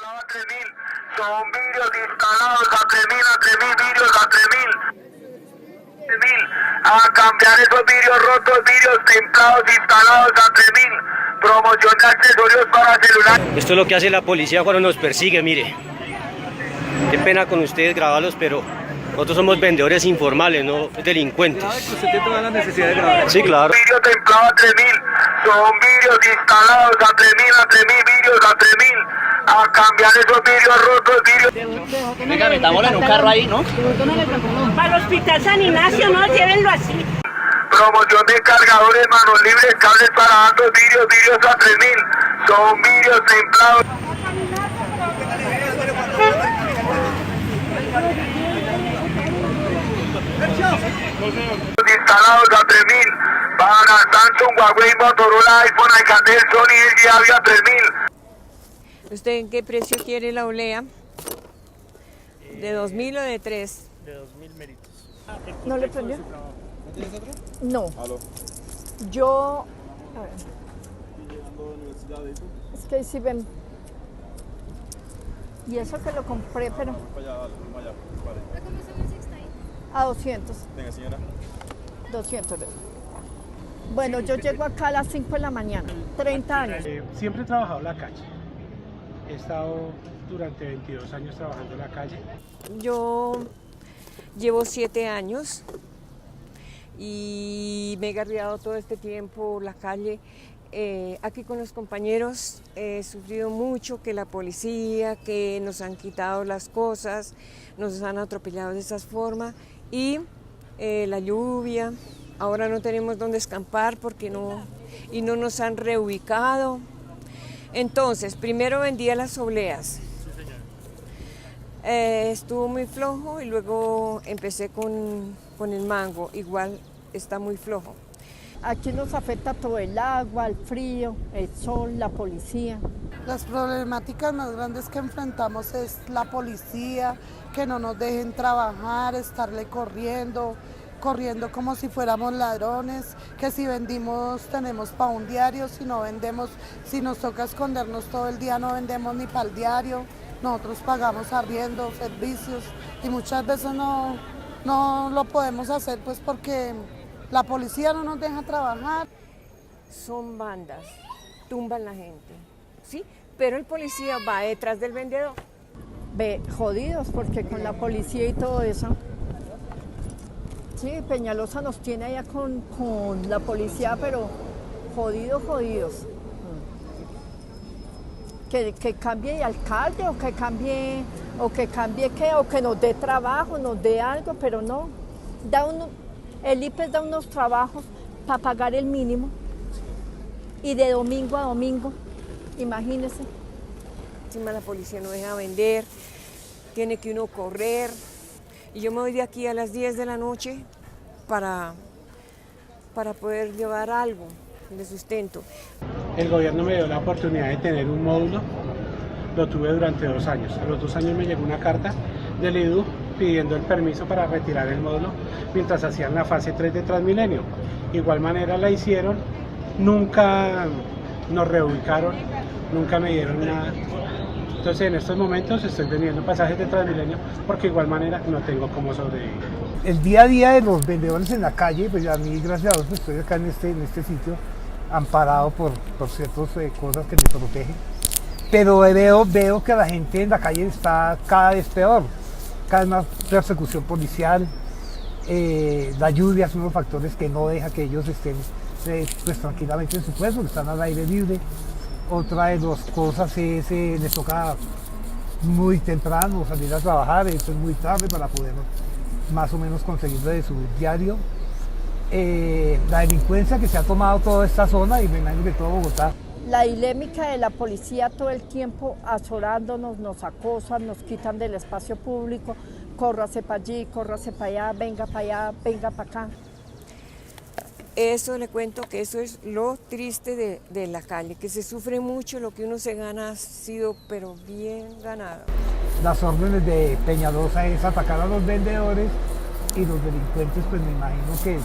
templado a 3.000, son vidrios instalados a 3.000, a 3.000 vidrios, a 3.000, a cambiar esos vidrios rotos, vidrios templados instalados a 3.000, promoción de accesorios para celular. Esto es lo que hace la policía cuando nos persigue, mire. Qué pena con ustedes grabarlos, pero nosotros somos vendedores informales, no delincuentes. ¿Usted tiene toda la necesidad de grabar? Sí, claro. Vidrio templado a 3.000, son vidrios instalados a 3.000, a 3.000 vidrios, a 3.000, a cambiar esos vidrios rotos, vidrios. Venga, metámoslo en un carro ahí, ¿no? Para el hospital San Ignacio, no, llévenlo así. Promoción de cargadores, manos libres, cables para datos, vidrios a 3.000, son vidrios templados. Instalados a 3.000, para Samsung, Huawei, Motorola, iPhone, Alcatel, Sony, LG, Avia a 3.000. ¿Usted en qué precio quiere la olea? ¿De 2.000 o de 3? De 2.000 méritos. ¿No le prendió? ¿No tienes otro? No. Aló. Yo. A ver, Llegando a la universidad de eso. es que ahí sí ven. Y eso que lo compré, pero Para allá, vale. a 200. Venga, señora. 200. Bueno, yo llego acá a las 5 de la mañana. 30 años. Siempre he trabajado en la calle. He estado durante 22 años trabajando en la calle. Yo llevo 7 años y me he garreado todo este tiempo la calle. Aquí con los compañeros he sufrido mucho que la policía, que nos han quitado las cosas, nos han atropellado de esa forma y la lluvia. Ahora no tenemos dónde escampar porque no nos han reubicado. Entonces, primero vendía las obleas. Estuvo muy flojo y luego empecé con el mango. Igual está muy flojo. Aquí nos afecta todo el agua, el frío, el sol, la policía. Las problemáticas más grandes que enfrentamos es la policía, que no nos dejen trabajar, estarle corriendo como si fuéramos ladrones, que si vendimos tenemos para un diario, si no vendemos, si nos toca escondernos todo el día no vendemos ni para el diario, nosotros pagamos arriendo, servicios y muchas veces no lo podemos hacer pues porque la policía no nos deja trabajar. Son bandas, tumban la gente, ¿sí? Pero el policía va detrás del vendedor. Ve, jodidos porque con la policía y todo eso. Sí, Peñalosa nos tiene allá con la policía, pero jodidos. Que cambie de alcalde o que cambie qué, o que nos dé trabajo, nos dé algo, pero no. El IPES da unos trabajos para pagar el mínimo y de domingo a domingo, imagínese. Encima la policía no deja vender, tiene que uno correr. Y yo me voy de aquí a las 10 de la noche para poder llevar algo de sustento. El gobierno me dio la oportunidad de tener un módulo, lo tuve durante 2 años. A los 2 años me llegó una carta del IDU pidiendo el permiso para retirar el módulo mientras hacían la fase 3 de Transmilenio. Igual manera la hicieron, nunca nos reubicaron, nunca me dieron nada. Entonces en estos momentos estoy vendiendo pasajes de Transmilenio porque igual manera no tengo cómo sobrevivir. El día a día de los vendedores en la calle, pues a mí gracias a Dios pues, estoy acá en este sitio amparado por ciertas cosas que me protegen. Pero veo que la gente en la calle está cada vez peor, cada vez más persecución policial, la lluvia es uno de los factores que no deja que ellos estén pues, tranquilamente en su puesto, están al aire libre. Otra de las cosas es les toca muy temprano salir a trabajar, eso es muy tarde para poder más o menos conseguir de su diario. La delincuencia que se ha tomado toda esta zona y me imagino que todo Bogotá. La dilémica de la policía todo el tiempo azorándonos, nos acosan, nos quitan del espacio público, córrase para allí, córrase para allá, venga para acá. Eso le cuento que eso es lo triste de la calle, que se sufre mucho, lo que uno se gana ha sido pero bien ganado. Las órdenes de Peñalosa es atacar a los vendedores y los delincuentes pues me imagino que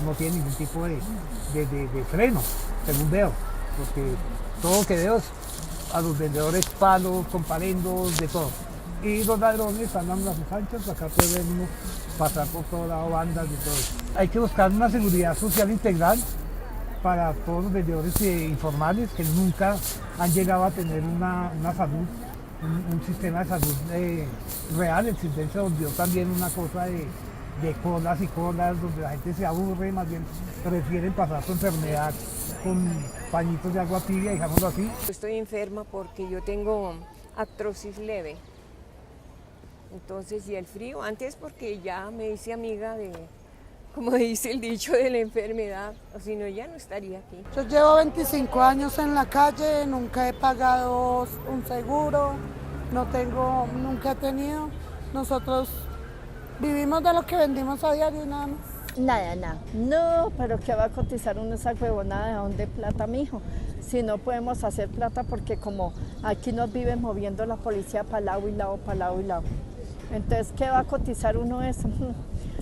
no tienen ningún tipo de freno, según veo, porque todo lo que veo es a los vendedores palos, comparendos, de todo. Y los ladrones andan a sus anchas, acá podemos pasar por todo lado, bandas y todo eso. Hay que buscar una seguridad social integral para todos los vendedores informales que nunca han llegado a tener una salud, un sistema de salud real. El sistema se volvió también una cosa de colas y colas, donde la gente se aburre, más bien prefieren pasar su enfermedad con pañitos de agua tibia, digámoslo así. Estoy enferma porque yo tengo artrosis leve. Entonces, y el frío, antes porque ya me hice amiga de, como dice el dicho, de la enfermedad, o si no ya no estaría aquí. Yo llevo 25 años en la calle, nunca he pagado un seguro, nunca he tenido. Nosotros vivimos de lo que vendimos a diario, nada más. Nada. No, pero ¿qué va a cotizar uno esa huevonada de dónde plata, mijo? Si no podemos hacer plata porque como aquí nos vive moviendo la policía para lado y lado, para lado y lado. Entonces, ¿qué va a cotizar uno eso?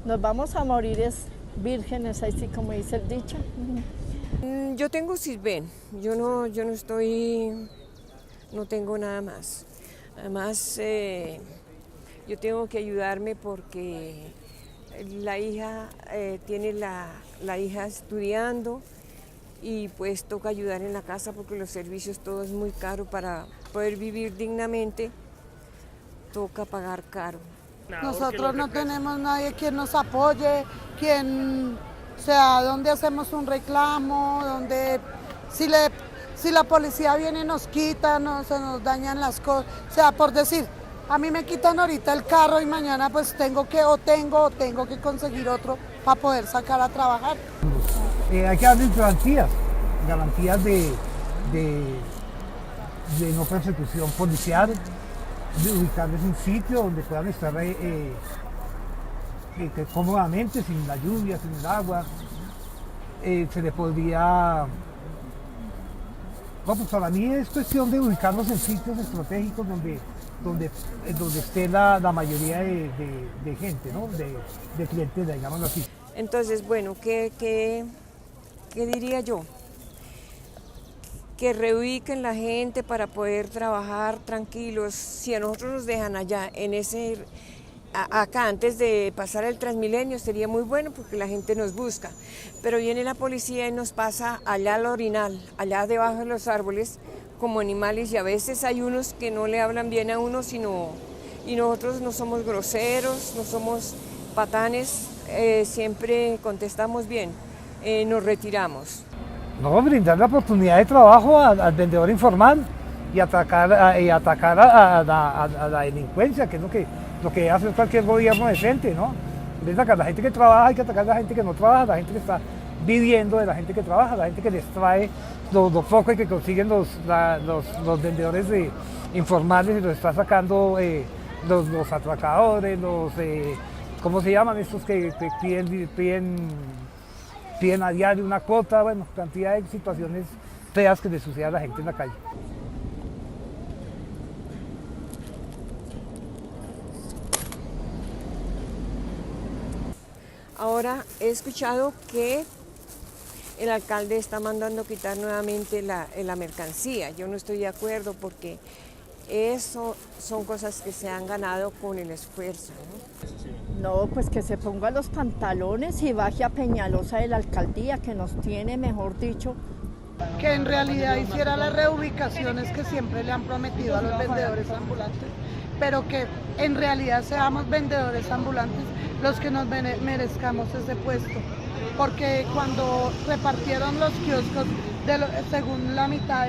Nos vamos a morir es vírgenes, así como dice el dicho. Yo tengo Sirven, yo no tengo nada más. Además, yo tengo que ayudarme porque la hija tiene la hija estudiando y pues toca ayudar en la casa porque los servicios todo es muy caro. Para poder vivir dignamente toca pagar caro. Nosotros no tenemos nadie quien nos apoye, donde hacemos un reclamo, donde si la policía viene y nos quita, se nos dañan las cosas. O sea, por decir, a mí me quitan ahorita el carro y mañana pues tengo que conseguir otro para poder sacar a trabajar. Hay que darles garantías de no persecución policial, de ubicarles un sitio donde puedan estar cómodamente, sin la lluvia, sin el agua. Se le podría... pues para mí es cuestión de ubicarlos en sitios estratégicos donde esté la mayoría de gente, ¿no? de clientela, digámoslo así. Entonces, bueno, ¿qué diría yo? Que reubiquen la gente para poder trabajar tranquilos. Si a nosotros nos dejan allá, acá antes de pasar el Transmilenio, sería muy bueno porque la gente nos busca. Pero viene la policía y nos pasa allá al orinal, allá debajo de los árboles, como animales, y a veces hay unos que no le hablan bien a uno, y nosotros no somos groseros, no somos patanes, siempre contestamos bien, nos retiramos. No, brindar la oportunidad de trabajo al vendedor informal y atacar a la delincuencia, que es lo que hace cualquier gobierno decente, ¿no? En vez de atacar a la gente que trabaja, hay que atacar a la gente que no trabaja, la gente que está viviendo de la gente que trabaja, la gente que les trae los pocos que consiguen los vendedores informales y los está sacando los atracadores, ¿cómo se llaman? Estos que piden a diario una cuota, bueno, cantidad de situaciones feas que le sucede a la gente en la calle. Ahora he escuchado que el alcalde está mandando quitar nuevamente la mercancía. Yo no estoy de acuerdo porque eso son cosas que se han ganado con el esfuerzo, ¿no? No, pues que se ponga los pantalones y baje a Peñalosa de la alcaldía, que nos tiene, mejor dicho. Que en realidad hiciera las reubicaciones que siempre le han prometido a los vendedores ambulantes, pero que en realidad seamos vendedores ambulantes los que nos merezcamos ese puesto. Porque cuando repartieron los kioscos, según la mitad,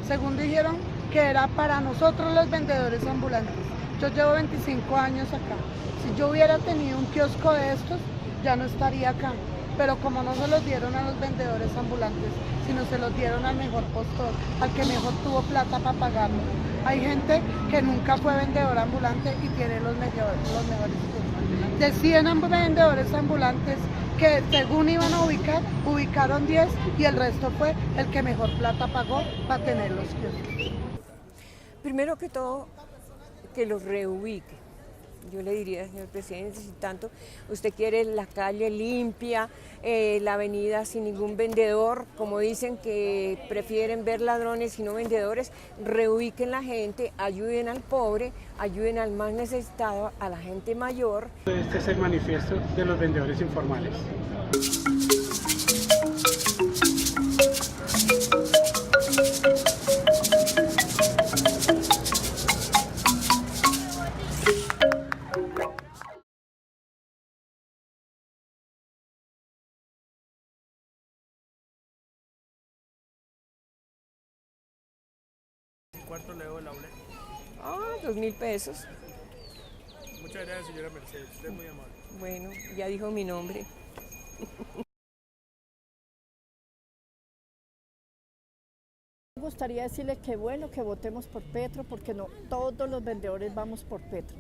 según dijeron que era para nosotros los vendedores ambulantes. Yo llevo 25 años acá. Si yo hubiera tenido un kiosco de estos, ya no estaría acá. Pero como no se los dieron a los vendedores ambulantes, sino se los dieron al mejor postor, al que mejor tuvo plata para pagarlo. Hay gente que nunca fue vendedor ambulante y tiene los mejores puestos. De 100 vendedores ambulantes que según iban a ubicaron 10 y el resto fue el que mejor plata pagó para tener los kioscos. Primero que todo, que los reubique, Yo le diría, señor presidente, si tanto usted quiere la calle limpia, la avenida sin ningún vendedor, como dicen que prefieren ver ladrones y no vendedores, reubiquen la gente, ayuden al pobre, ayuden al más necesitado, a la gente mayor. Este es el manifiesto de los vendedores informales. ¿Cuánto le debo el aula? 2.000 pesos. Muchas gracias, señora Mercedes. Usted es muy amable. Bueno, ya dijo mi nombre. Me gustaría decirle que bueno, que votemos por Petro, porque no todos los vendedores vamos por Petro.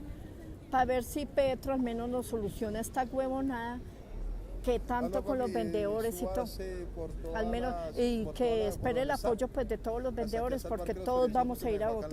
Para ver si Petro al menos nos soluciona esta huevonada que tanto con los vendedores y todo. Al menos, y que espere el apoyo pues de todos los vendedores, porque todos vamos a ir a votar.